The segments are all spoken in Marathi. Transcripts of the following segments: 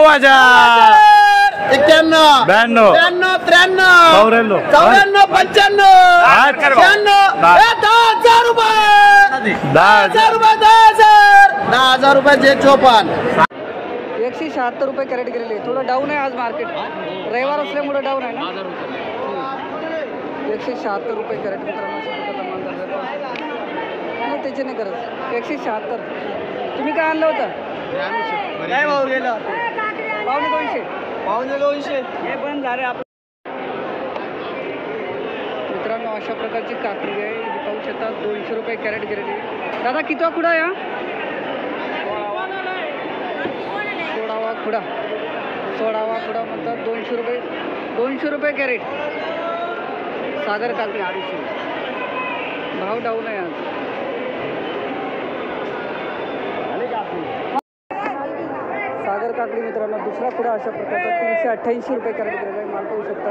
90,000 91 92 93 94 95 10,000 रुपये 10,000 रुपये 10,000 रुपये जे 54 176 रुपये कॅरेट गेलेले. थोडं डाऊन आहे आज मार्केट, रविवार असल्यामुळे डाऊन आहे ना. 176 रुपये कॅरेट मित्रांनो माल नाही त्याचे नाही करत. 176 तुम्ही काय आणलं होतं? काय भाव गेला? पावणे 200 हे पण झाले मित्रांनो. अशा प्रकारची काकडी आहे, ही पाहू शकता 200 रुपये कॅरेट गेलेली. दादा कितवा खुडा या? 16वा खुडा. 16वा खुडा म्हणतात 200 रुपये. 200 रुपये कॅरेट. सागर काकडी 250. भाव डाऊन आहे आज. सागर काकडी मित्रांनो दुसरा खुडा अशा प्रकारचा 388 रुपये कॅरेट गेलेला आहे. माल पाहू शकता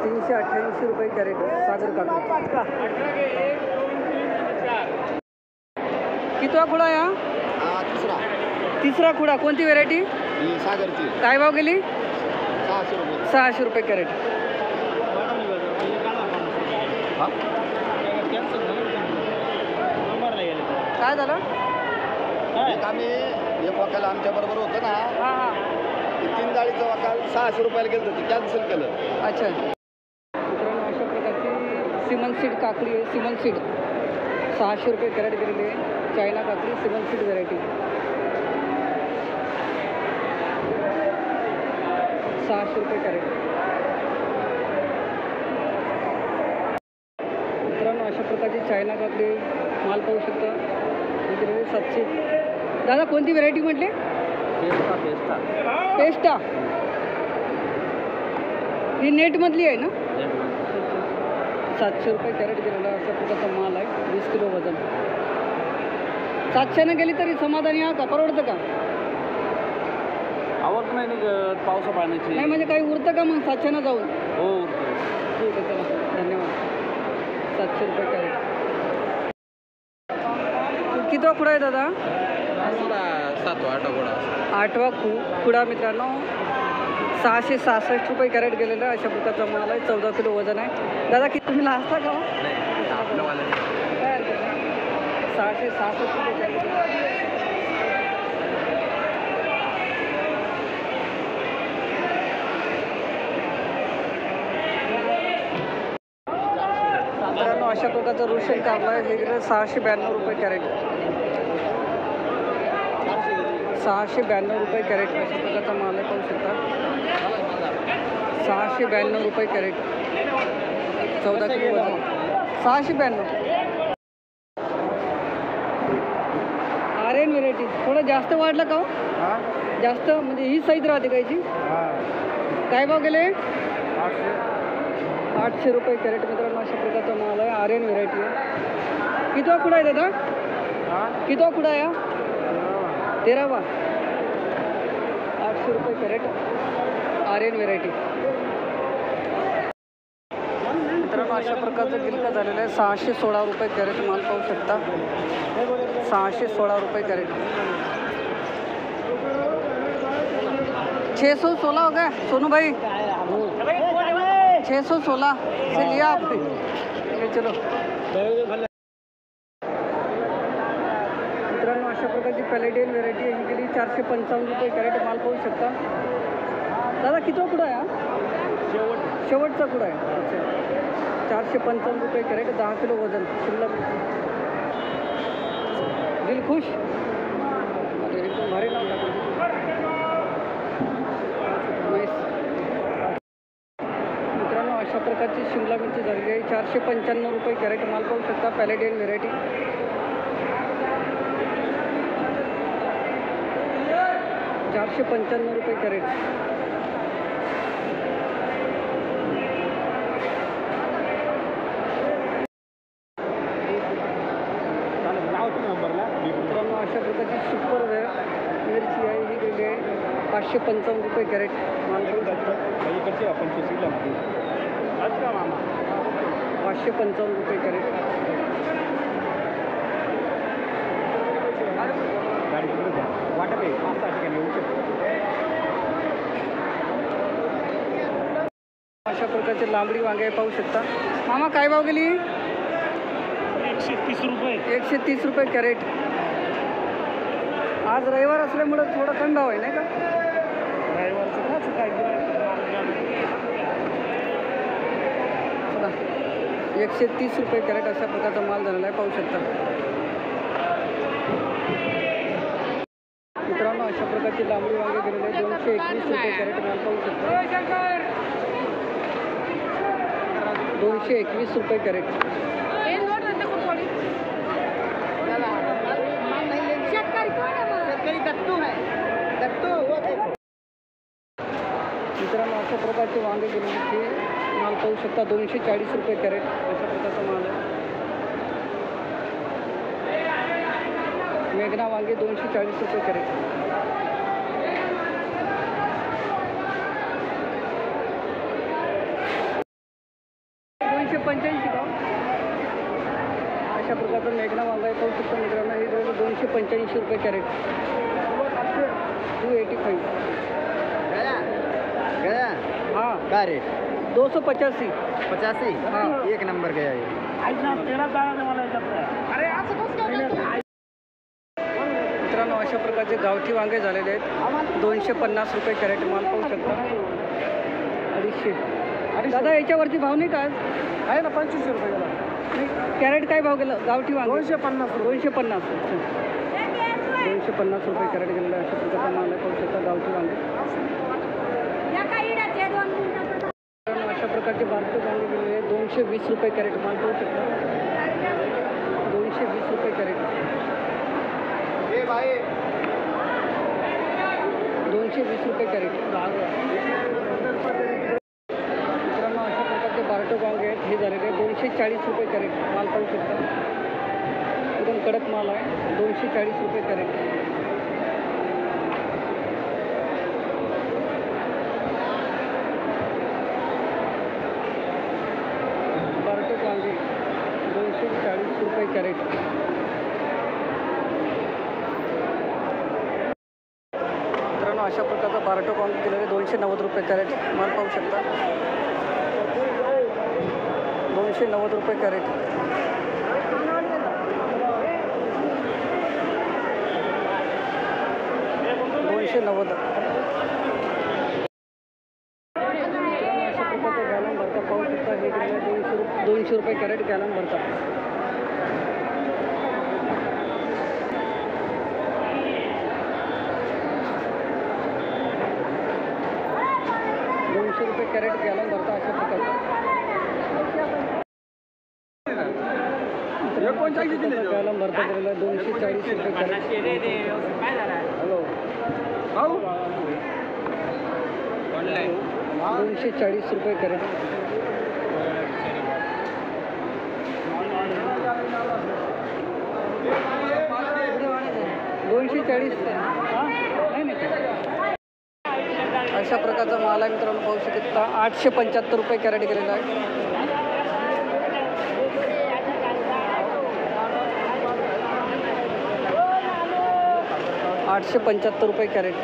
388 रुपये कॅरेट सागर काकडी. कितवा खुडा या? तिसरा खुडा. कोणती व्हेरायटी? सागरची. काय भाव गेली? 600 रुपये. 600 रुपये कॅरेट. काय झालं? आम्ही एक वकाल आमच्या बरोबर होतं ना, हां हां 3 जाळीचं वकाल 600 रुपयाला गेलं होतं, कॅन्सल केलं. अच्छा. मित्रांनो अशा प्रकारची सिमन सीड काकडी आहे. सिमन सीड 600 रुपये कॅरेट गेलेली आहे. चायना काकडी सिमन सीड व्हेरायटी 600 रुपये कॅरेट. मित्रांनो अशा प्रकारची चायना काकडी माल पाहू शकता. 700. दादा कोणती व्हेरायटी म्हटली? पेस्टा. ही नेटमधली आहे ना? 700 रुपये कॅरेट गेलेला अशा प्रकारचा माल आहे. 20 किलो वजन. 700 गेली तरी समाधानी हा का? परवडतं का? आवक नाही निघत पावसा पाण्याची. नाही म्हणजे काही उरतं का मग 700 जाऊन? हो ठीक आहे चला धन्यवाद. 700 रुपये कॅरेट. कितवा खुडा आहे दादा? 7वा 8वा खुडा मित्रांनो 666 रुपये कॅरेट गेलेला अशा प्रकारचा माल आहे. 14 किलो वजन आहे. दादा किती तुम्ही लाजता का? काय हरकत नाही. 666 रुपये कॅरेट. मित्रांनो अशा प्रकारचा रुशन कारला आहे. वेगळं 692 रुपये कॅरेट. 692 रुपये कॅरेट अशा प्रकारचा माल आहे. पाहू शकता 692 रुपये कॅरेट. 14 किलो वजन. 692. आर्यन व्हेरायटी थोडं जास्त वाढलं का हो? जास्त म्हणजे ही साईज राहते कायची? काय भाव गेले? 800 रुपये कॅरेट मित्रांनो अशा प्रकारचा माल आहे. आर्यन व्हेरायटी आहे. कितवा खुडा आहे दादा? कितवा खुडा आहे? 13वा. 800 रुपये कॅरेट आर्यन व्हेरायटी. मित्रांनो अशा प्रकारचं गिलका झालेलं आहे. 616 रुपये कॅरेट माल पाहू शकता. 616 रुपये कॅरेट. 616 हो गया सोनू भाई. 616 से लिया आपने. चलो मित्रांनो अशा प्रकारची पॅलेडियन व्हेरायटी ही गेली 455 रुपये कॅरेट माल पाहू शकता. दादा कितवा कुडा आहे? शेवटचा कुडा आहे. अच्छा 455 रुपये कॅरेट. 10 किलो वजन. शिल्लक. दिलखुश. अरे एकदम भारी नाव टाकलं. मित्रांनो अशा प्रकारची शिमला मिरची झालेली आहे. 495 रुपये कॅरेट माल पाहू शकता. पॅलेडियन व्हेरायटी. 495 रुपये कॅरेट. मित्रांनो अशा प्रकारची सुपर मिरची आहे ही गेली आहे 555 रुपये कॅरेट माल पाहू शकता. 555 रुपये कॅरेट. अशा प्रकारचे लांबडी वांगे पाहू शकता. मामा काय भाव गेली? 130 रुपये. 130 रुपये कॅरेट. आज रविवार असल्यामुळं थोडा कमी भाव आहे नाही का? चला, 130 रुपये कॅरेट अशा प्रकारचा माल झालेला आहे पाहू शकता. मित्रांनो अशा प्रकारची लांबडी वांगे गेलेले 221 रुपये कॅरेट माल पाहू शकता. 221 रुपये कॅरेट. मित्रांनो अशा प्रकारचे वांगे गेलेले माल पाहू शकता. 240 रुपये कॅरेट अशा प्रकारचा माल आहे. मेघना वांगे 240 रुपये कॅरेट. अशा प्रकारचं मेघना वांगा आहे पाहू शकता मित्रांनो. हे 285 रुपये कॅरेट. 285. गया हाँ क्या रेट? 285. 85. हाँ. एक नंबर गया ये. मित्रांनो अशा प्रकारचे गावठी वांगे झालेले आहेत. 250 रुपये कॅरेट माल पाहू शकता. 250. दादा याच्यावरती भाव नाही का आज? आहे ना 25 रुपये गेला. कॅरेट काय भाव गेलं गावठी वांगे? 250. 250. 250 रुपये कॅरेट गेलेला अशा प्रकारचा माल आहे पाहू शकता गावठी वांगे. अशा प्रकारचे बारके वांगे गेलेले 220 रुपये कॅरेट माल पाहू शकता. 220 रुपये कॅरेट. 220 रुपये कॅरेट. मित्रांनो अशा प्रकारचे बारके वांगे आहेत हे झालेले 240 रुपये कॅरेट माल पाहू शकता. एकदम कडक माल आहे. 240 रुपये कॅरेट. बारके वांगे 240 रुपये कॅरेट. मित्रांनो अशा प्रकारचा बारटोक वांगे केलेले 290 रुपये कॅरेट माल पाहू शकता. 290 रुपये कॅरेट. 290. अशा प्रकारचा गॅलन भरता पाहू शकता. हे गेलेलं 200 रुपये कॅरेट गॅलन भरता. 200 रुपये कॅरेट गॅलन भरता अशा प्रकारचा. गॅलन भरता गेलेला 240 रुपये कॅरेट. हॅलो 240 रुपये कॅरेट. 240. नाही अशा प्रकारचा माल आहे मित्रांनो पाहू शकता. 875 रुपये कॅरेट गेलेला आहे. 875 रुपये कॅरेट.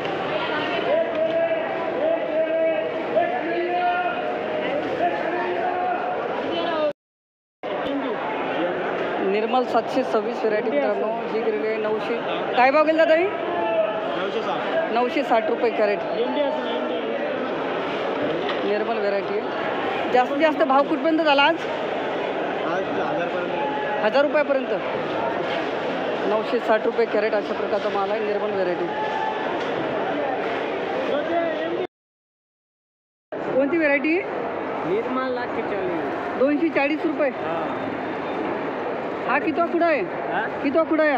निर्मल 726 व्हरायटी मित्रांनो ही गेलेली आहे 900. काय भाव गेला ताई? 960 रुपये कॅरेट. निर्मल व्हरायटी आहे. जास्तीत जास्त भाव कुठपर्यंत झाला आज? 1000 रुपयापर्यंत. 960 रुपये कॅरेट अशा प्रकारचा माल आहे निर्मल व्हरायटी. कोणती व्हरायटी? निर्मल 240 रुपये. हा किती कुठं आहे? किती कुठं आहे?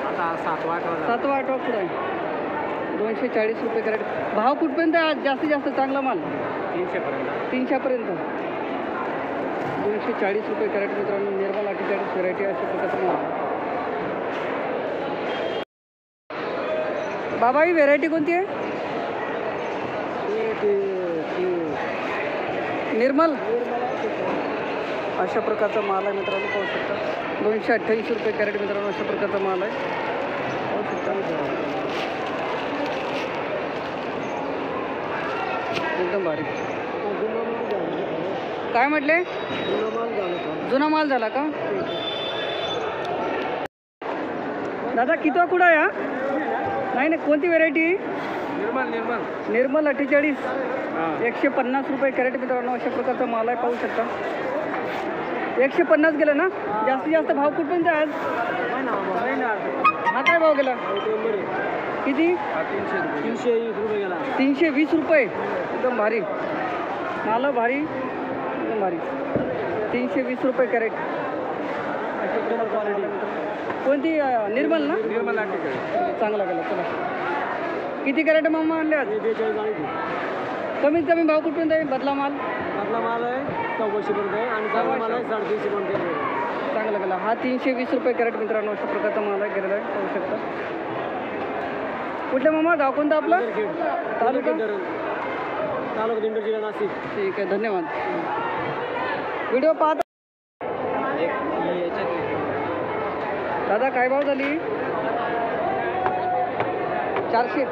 आता 7वा 8वा कुठं आहे? 240 रुपये कॅरेट. भाव कुठपर्यंत आहे आज जास्तीत जास्त चांगला माल? 300पर्यंत. 240 रुपये कॅरेट मित्रांनो निर्मल 48 व्हरायटी अशा प्रकारचा माल. बाबा ही व्हेरायटी कोणती आहे? निर्मल. अशा प्रकारचा माल आहे मित्रांनो पाहू शकता. 228 रुपये कॅरेट मित्रांनो अशा प्रकारचा माल आहे पाहू शकता. एकदम भारी. काय म्हटले? जुना माल झाला का? दादा किती कुठं आहे हा? नाही नाही, कोणती व्हेरायटी? निर्मल 48 150 रुपये कॅरेट मित्रांनो. अशा प्रकारचा माल आहे, पाहू शकता. 150 गेलं ना? जास्तीत जास्त भाव कुठपर्यंत आहे आज? हा काय भाव गेला? किती? 320 रुपये गेला. 320 रुपये. एकदम भारी माल, भारी एकदम भारी. 320 रुपये कॅरेट. कोणती? निर्मल ना? निर्मल 48. चांगला गेला. चला, किती कॅरेट मामा आणले आज? कमीत कमी भाव कुठपर्यंत आहे? बदला माल आहे 1400 पर्यंत आहे आणि चांगला माल आहे 350 पर्यंत आहे. चांगला गेला. हा 320 रुपये कॅरेट मित्रांनो. अशा प्रकारचा माल आहे, गेलेला आहे, पाहू शकता. कुठल्या मामा? गाव कोणतं आपलं? तालुका दिंडोरी जिल्हा नाशिक. ठीक आहे, धन्यवाद. व्हिडिओ पाहता. दादा काय भाव झाली? 400.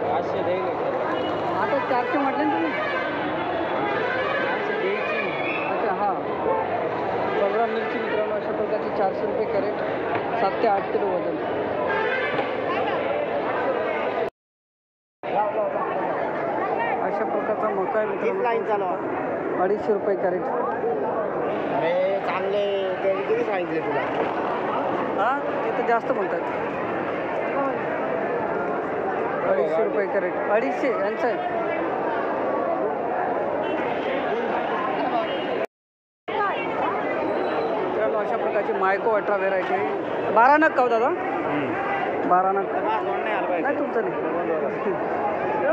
500 देईल. आता 400 म्हटलं ना तुम्ही? अच्छा, हां. बघा मिरची मित्रांनो, अशा प्रकारची 400 रुपये कॅरेट, 7 ते 8 किलो वजन. अशा प्रकारचा मका आहे मित्रांनो, 250 रुपये कॅरेट. अरे चांगले किती सांगितले तुला? हां, ते तर जास्त म्हणतात. 250 रुपये कॅरेट. 250 यांचं आहे. मित्रांनो अशा प्रकारची मायको 18 व्हेरायटी आहे. 12 नग का दादा? 12 नग नाही तुमचं नाही.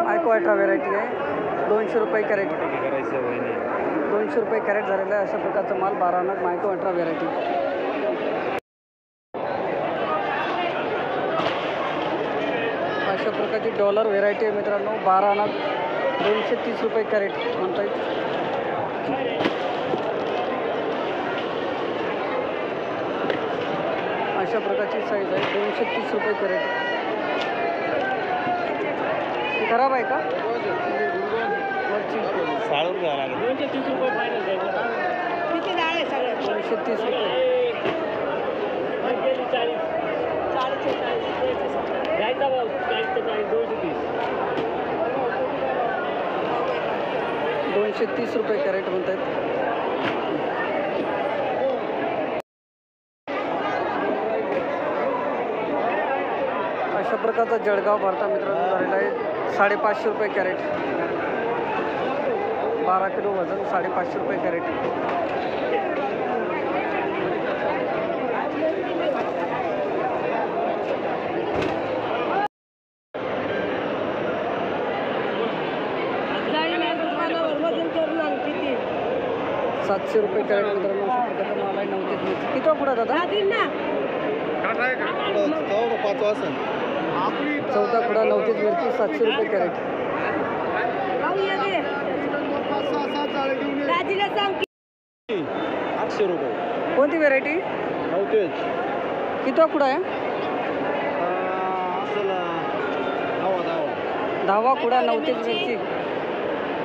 मायको 18 व्हेरायटी आहे, 200 रुपये कॅरेट. 200 रुपये कॅरेट झालेला आहे. अशा प्रकारचा माल 12 नग मायको 18 व्हेरायटी. अशा प्रकारची डॉलर व्हेरायटी आहे मित्रांनो, 12 नग 230 रुपये कॅरेट म्हणता येईल. अशा प्रकारची साईज आहे, 230 रुपये कॅरेट. खराब आहे का? वरची 230 रुपये फायनल. किती डाळ आहे सगळं? 230 रुपये. 230 रुपये कॅरेट म्हणत आहेत. अशा प्रकारचा जळगाव भरता मित्रांनो झालेला आहे, 550 रुपये कॅरेट. 12 किलो वजन, 550 रुपये कॅरेट. किती? 700 रुपये कॅरेट मित्रांनो. अशा प्रकारचा माल आहे. 9 ते 30. किती पुढा दादा? 14 कुडा 9 ते मिरची 700 रुपये कॅरेट. कोणती व्हेरायटी? किती कुडा आहे? 10 कुडा 9 ते मिरची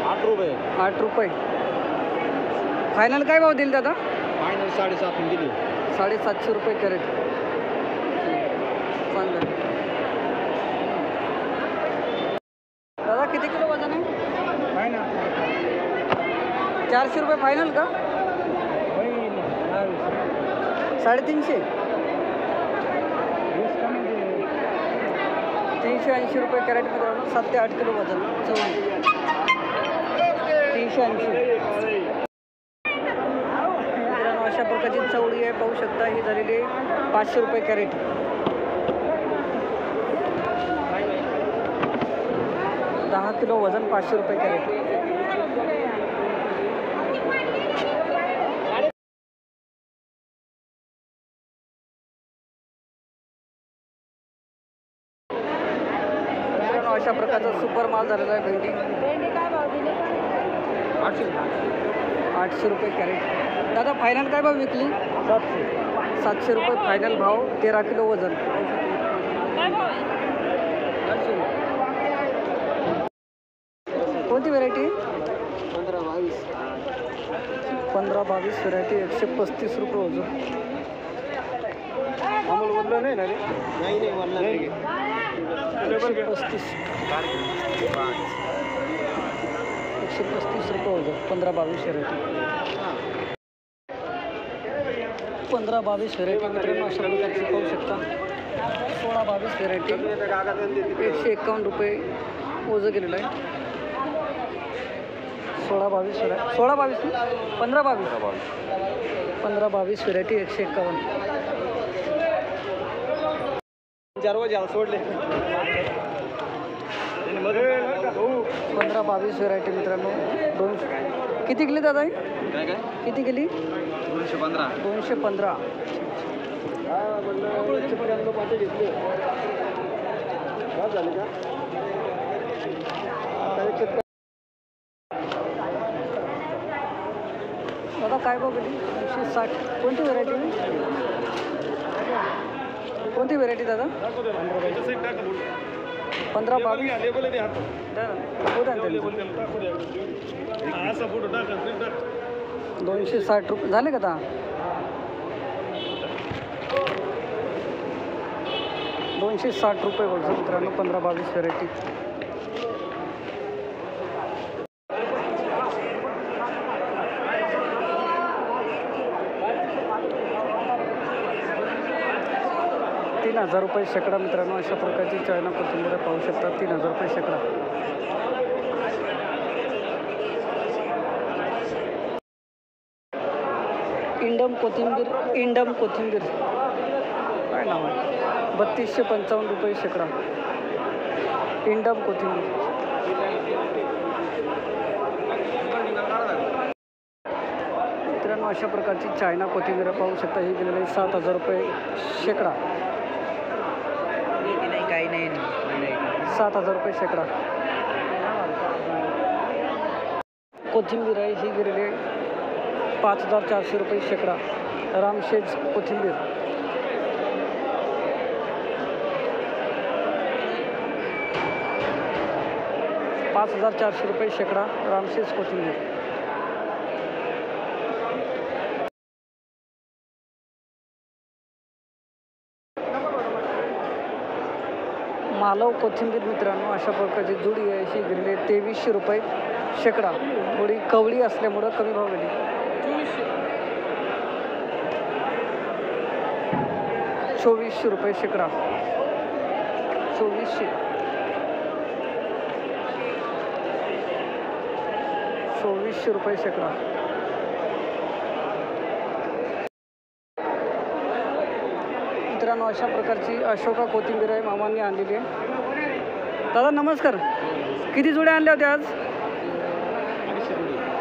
8 रुपये. 8 रुपये. फायनल काय भाव देईल दादा? फायनल 750 दिली. 750 रुपये कॅरेट. चांगलं. दादा किती किलो वजन आहे? 400 रुपये फायनल का? 350. 380 रुपये कॅरेट मित्रांनो. 7 ते 8 किलो वजन. 380 मित्रांनो. अशा प्रकारची चवळी आहे, पाहू शकता. ही झालेली 500 रुपये कॅरेट. 10 किलो वजन, 500 रुपये कॅरेट. अशा प्रकारचा सुपर माल झालेला आहे. भेंडी काय भाव दिली? 800 रुपये कॅरेट. दादा फायनल काय भाव विकली? 700 रुपये फायनल भाव. 13 किलो वजन. कोणती व्हेरायटी? 15-22. 15-22 व्हरायटी 135 रुपये वजन. अमोल बदला नाही ना रे? नाही नाही वरला नाही. 135 रुपये वजन. 15-22 व्हरायटी. 15-22 व्हरायटी मित्रांनो अशा प्रकारची पाहू शकता. 16-22 व्हरायटी 151 रुपये ओझं केलेलं आहे. 16-22 व्हरायटी 16-22 15-22 व्हरायटी 151. 4 वाजे सोडले. 15-22 व्हरायटी मित्रांनो. 200 किती गेली दादा? किती गेली? 215. 215. घेतले झाले का? दादा काय बघ 260. कोणती व्हरायटी? कोणती व्हरायटी दादा? 15-22. 260 रुपये झाले का आता? 260 रुपये बोलतो मित्रांनो. 15-22 व्हरायटी. ₹3000 शेकडा मित्रांनो. अशा प्रकारची चायना कोथिंबीर पाहू शकता. ₹3000 शेकडा. इंडम कोथिंबीर काय नाव आहे? ₹3255 शेकडा. इंडम कोथिंबीर. मित्रांनो अशा प्रकारची चायना कोथिंबीर पाहू शकता. ही गेलेली आहे ₹7000 शेकडा. काही नाही. ₹7000 शेकडा. कोथिंबीर आहे ही गेलेली आहे ₹5400 शेकडा. रामशेज कोथिंबीर. ₹5400 शेकडा. रामशेज कोथिंबीर. मालव कोथिंबीर मित्रांनो अशा प्रकारची जुडी आहे ही गेलेली आहे ₹2300 शेकडा. थोडी कवळी असल्यामुळं कमी भाव गेली. ₹2400 शेकडा. 2400. ₹2400 शेकडा. मित्रांनो अशा प्रकारची अशोका कोथिंबीर आहे मामांनी आणलेली आहे. दादा नमस्कार. किती जुड्या आणल्या होत्या आज?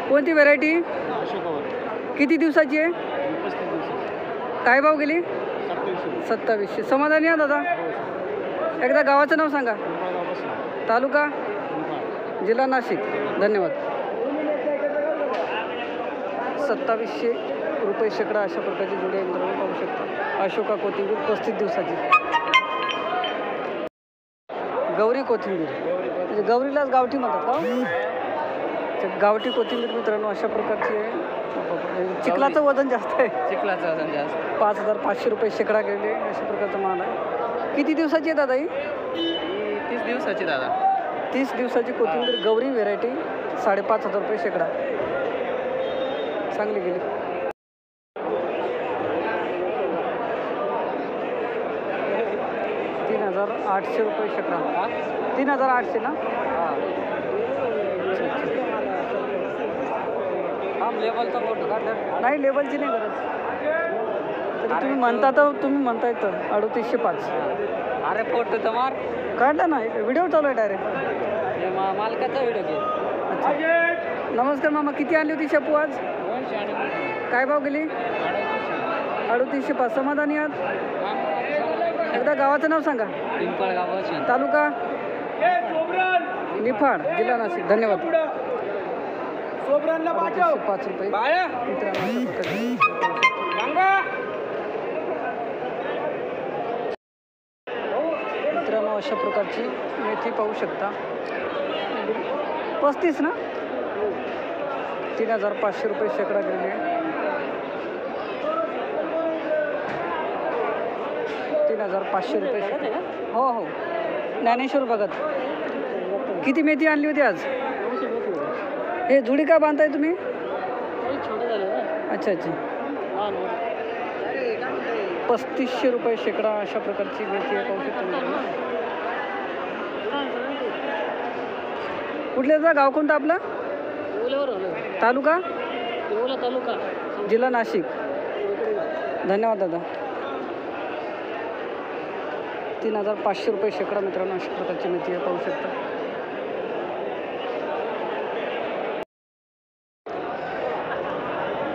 कोणती व्हरायटी? किती दिवसाची आहे? काय भाव गेली? 2700. समाधानी आहे दादा? एकदा गावाचं नाव सांगा. तालुका? जिल्हा नाशिक. धन्यवाद. ₹2700 शेकडा अशा प्रकारची जुडी आहे मित्रांनो पाहू शकता. अशोका कोथिंबीर 35 दिवसाची. गौरी कोथिंबीर म्हणजे गौरीलाच गावठी म्हणतात का? गावठी कोथिंबीर मित्रांनो अशा प्रकारची आहे. चिखलाचं वजन जास्त आहे. चिखलाचं वजन जास्त. ₹5500 शेकडा गेले अशा प्रकारचा माल आहे. किती दिवसाची आहे दादा ही? 30 दिवसाची दादा. 30 दिवसाची कोथिंबीर गौरी व्हेरायटी. ₹5500 शेकडा. चांगली गेली. ₹3800 शेकडा. 3800 ना? हा लेबलचा फोटो काढला. नाही लेबलची नाही गरज. तरी तुम्ही म्हणता तर तुम्ही म्हणताय तर 3805. अरे फोटो तर मार. काढला ना. व्हिडिओ चालू आहे डायरेक्ट. मालकाचा व्हिडिओ घे. अच्छा. नमस्कार मामा. किती आणली होती शेपू आज? काय भाव गेली? 3805. समाधानी आहात? एकदा गावाचं नाव सांगा. पिंपळ गावाची. तालुका? निफाड. जिल्हा नाशिक. धन्यवाद. ₹500 मित्रांनो अशा प्रकारची मेथी पाहू शकता. 35 ना? ₹3500 शेकडा गेलेली आहे. 3,500 रुपये शेकडा. हो हो, ज्ञानेश्वर भगत. किती मेथी आणली होती आज? हे जुडी का बांधताय तुम्ही? अच्छा अच्छा. 3500 रुपये शेकडा अशा प्रकारची मेथी आहे, पाहू शकतो. कुठल्याचा गाव कोणता आपला? तालुका जिल्हा नाशिक. धन्यवाद दादा. 3,500 रुपये शेकडा मित्रांनो अशा प्रकारची मेथी आहे, पाहू शकता.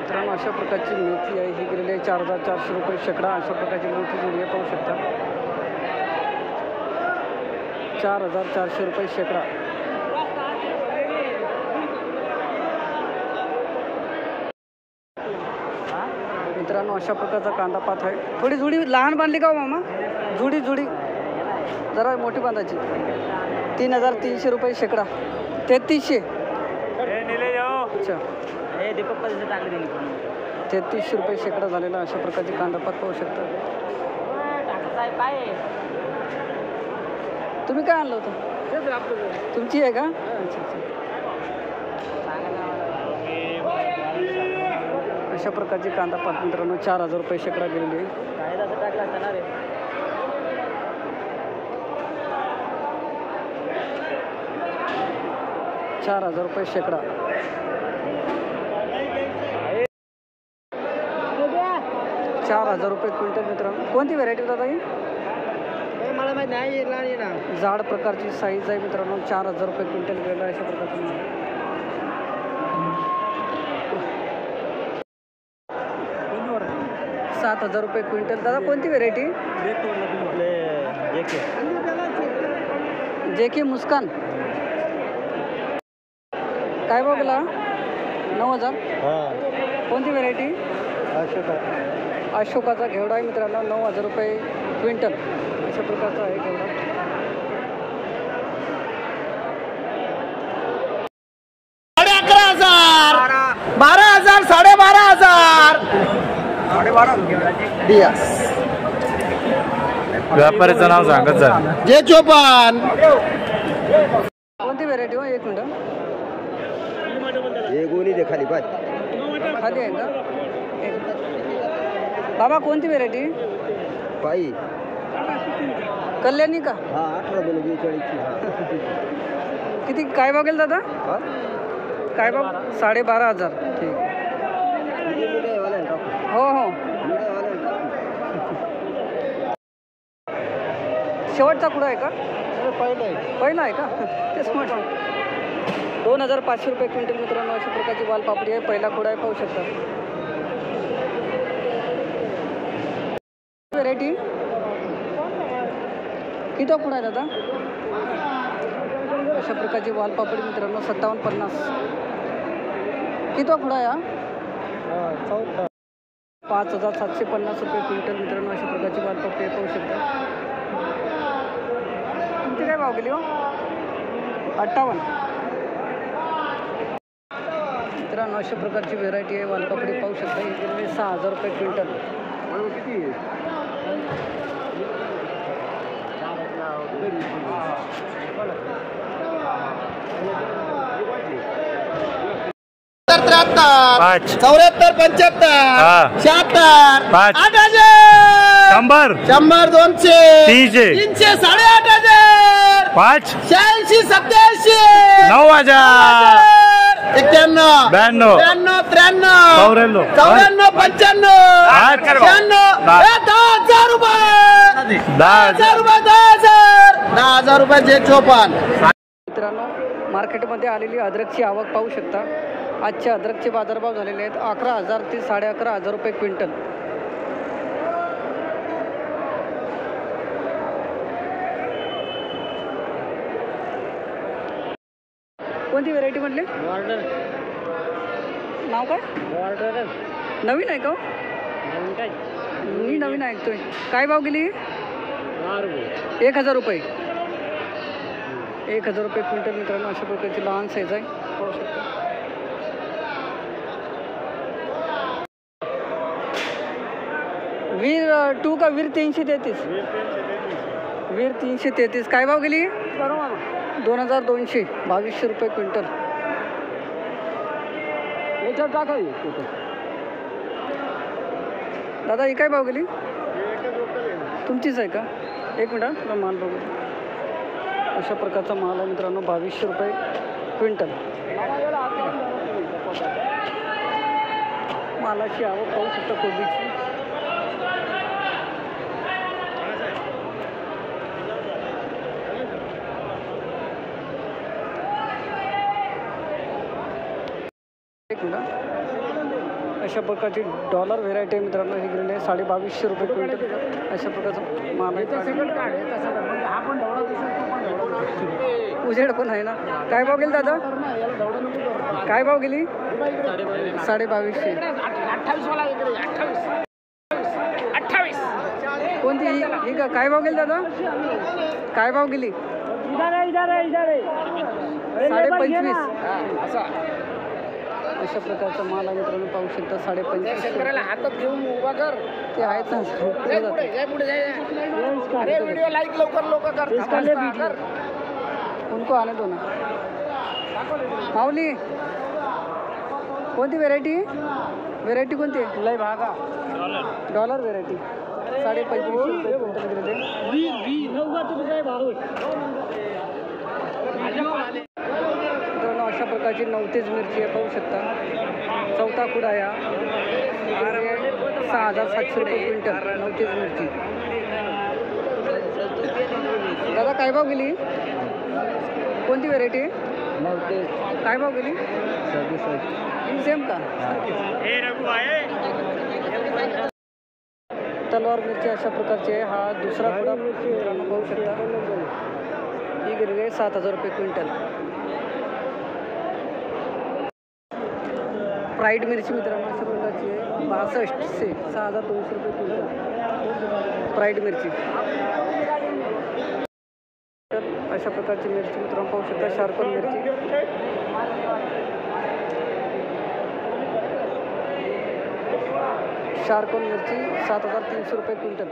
मित्रांनो अशा प्रकारची मेथी आहे, ही गेलेली आहे 4,400 रुपये शेकडा. अशा प्रकारची मोठी जुडी आहे, पाहू शकता. 4,400 रुपये शेकडा. मित्रांनो अशा प्रकारचा कांदा पात आहे. थोडी जुडी लहान बांधली का हो मामा? जुडी जरा मोठी बांधायची. 3,300 रुपये शेकडा. 3,300. अच्छा, 3,300 रुपये शेकडा झालेला अशा प्रकारची कांदा पात पाहू शकता. तुम्ही काय आणलं होतं? तुमची आहे का? अच्छा अच्छा. अशा प्रकारची कांदा पात मित्रांनो 4,000 रुपये शेकडा गेलेली आहे. 4,000 रुपये शेकडा. 4,000 रुपये क्विंटल मित्रांनो. कोणती व्हरायटी होता ही? मला माहिती नाही ना. जाड प्रकारची साईज आहे मित्रांनो. 4,000 रुपये क्विंटल गेलं अशा प्रकारची. 7,000 रुपये क्विंटल. दादा कोणती व्हेरायटी? JK मुस्कान. काय भाव गेला? 9,000. कोणती व्हेरायटी? अशोकाचा घेवडा आहे मित्रांनो. 9,000 रुपये क्विंटल अशा प्रकारचा आहे घेवडा. $11,000, 12,000, 12,500. व्यापाऱ्याचं नाव सांगत जा. जे चोपन. कोणती व्हेरायटी हो? एक मिनिट. हे गोणी दे खाली पाच. खाली आहे का? बाबा कोणती व्हेरायटी? पायी कल्याणी का? हा 18,42. किती काय भाव गेला दादा? काय भाव? 12,500. ठीक. हो हो. शेवटचा कुठं आहे का? पहिला आहे का? तेच म्हटलं. 2,500 रुपये क्विंटल मित्रांनो अशा प्रकारची वालपापडी आहे. पहिला खुडा आहे, पाहू शकता. व्हेरायटी किती खुडा आहे दादा? अशा प्रकारची वालपापडी मित्रांनो 57,50. किती खुडा आहे हा? 5,750 रुपये क्विंटल मित्रांनो अशा प्रकारची वालपापडी आहे, पाहू शकता. तुमची काय भाव गेली हो? 58. मित्रांनो अशा प्रकारची व्हेरायटी आहे वालपापडी, पाहू शकता. ही 6,000 रुपये क्विंटल. पाच 74, 75, 76, 8,000, 100, 100, 200, 300, 300, 8,500, 5, 86, 87, 9,000, 91, 92, 93, 94, 94, 95, 96, 10,000 रुपये. 10,000 रुपये. 10,000 रुपये. जे चोपन. मित्रांनो मार्केटमध्ये आलेली अद्रकची आवक पाहू शकता. आजचे अद्रकचे बाजारभाव झालेले आहेत 11,000 ते 11,500 रुपये क्विंटल. कोणती व्हेरायटी म्हटले? ऑर्डर नाव काय? ऑर्डर नवीन आहे का? काय मी नवीन ऐकतोय. काय भाव गेली? 1,000 रुपये. 1,000 रुपये क्विंटल मित्रांनो अशा प्रकारची लहान साईज आहे, पाहू शकता. वीर 2 का वीर 333? वीर 333 काय भाव गेली? 2200, 2200 रुपये क्विंटल. याच्यावर टाका दादा ही काय भाव गेली? तुमचीच आहे का? एक मिनिट तुला माल बघू. अशा प्रकारचा माल आहे मित्रांनो, 2200 रुपये क्विंटल. मालाची आवक पाहू शकता कोबीची. एक मिनिट. अशा प्रकारची डॉलर व्हेरायटी आहे मित्रांनो, ही गेलेली आहे 2250 रुपये क्विंटल. अशा प्रकारचा माल आहे. उजेड पण आहे ना. काय भाव गेली दादा? काय भाव गेली? 2250. कोणती ही का? काय भाव गेली दादा? काय भाव गेली? 25.5. अशा प्रकारचा माल आहे मित्रांनो, पाहू शकता 25.5. हातात घेऊन उभा कर. ते आहेत ना. अरे व्हिडिओ लाईक लवकर लोक कर. उनको आने दो ना. माऊली कोणती व्हेरायटी? व्हेरायटी कोणती आहे? लय भागा डॉलर व्हेरायटी. 2550 रुपये क्विंटल गेलेले. मित्रांनो अशा प्रकारची 39 मिरची आहे, पाहू शकता. चौथा कुडा या 6700 रुपये क्विंटल. 39 मिरची. दादा काय भाव गेली? कोणती व्हेरायटी? काय भाव गेली? सेम का? तलवार मिरची अशा प्रकारची आहे. हा दुसरा कुडा मित्रांनो पाहू शकता. ही गेलेली आहे 7000 रुपये क्विंटल. फ्राईड मिरची मित्रांनो अशा प्रकारची आहे. 62 से 6200 रुपये क्विंटल फ्राईड मिरची. अशा प्रकारची मिरची मित्रांनो पाहू शकता. शार्पन मिरची. शार्पन मिरची 7300 रुपये क्विंटल.